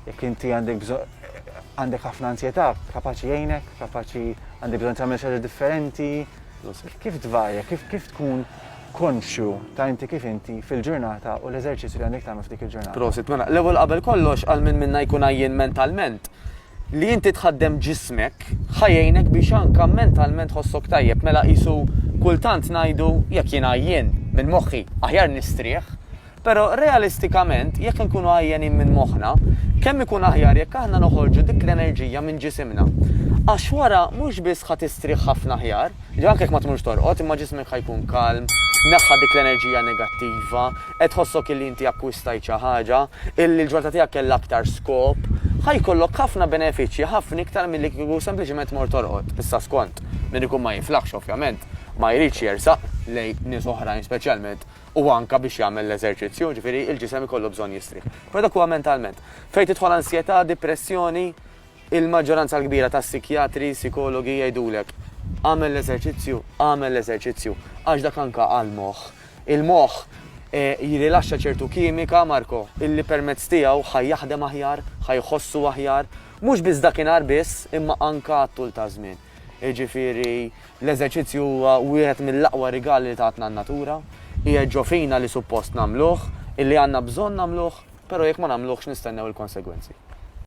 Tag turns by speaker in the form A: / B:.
A: jekk inti għandek ħafna ansjetà, kapaċi jgħinek, kapaċi għandek bżonn tagħmel xi ħaġa differenti. Kif tvarja, kif tkun konxju ta' inti kif inti fil-ġurnata u l-eżerċizzju li għandek tagħmel f'dik il-ġurnata.
B: Prosit, mela, l-ewwel qabel kollox għal minn minna jkun għajjien mentalment. Li inti tħaddem ġismek ħajjejnek biex anka mentalment ħossok tajjeb. Mela qisu kultant ngħidu jekk jien għajjien minn moħħi aħjar nistrieħ, però realistikament jekk nkunu għajjenin minn moħħna, kemm ikun aħjar jekk aħna noħorġu dik l-enerġija minn ġisimna. Għax wara mhux biss ħadd istrieħ ħafna aħjar, anke jekk ma tmurx torqod, imma ġismek ħajkun kalm, neħħa dik l-enerġija negattiva, qed ħossok illi inti akkwistajt xi ħaġa, illi l-ġurnata tiegħek kellha aktar skop, ħajkollok ħafna benefiċċji ħafna iktar milli kieku sempliċement mor torqod. Issa skont min ikun ma jinflaħx ovvjament, ma jridx jersaq lejn nies oħrajn speċjalment u anke biex jagħmel l-eżerċizzju, ġifieri l-ġisem ikollu bżonn jistrieħ. Però dak huwa mentalment. Fejn tidħol ansjetà, depressjoni, il-maġġoranza l-kbira tas-psikjatri, psikologi jgħidulek għamel l-eżerċizzju, għax dak anke għall-moħħ. Il-moħħ jirilaxxa ċertu kimika, Marko, illi permezz tiegħu ħajjaħdem aħjar, ħajħossu aħjar, mhux biss dakinhar biss, imma anke għat-tul ta' żmien. Jiġifieri l-eżerċizzju huwa wieħed mill-aqwa rigali li tatna n-natura, hija ġofina li suppost nagħmluh, illi għandna bżonn nagħmluh, però jekk ma nagħmluhx nistennew il-konsegwenzi.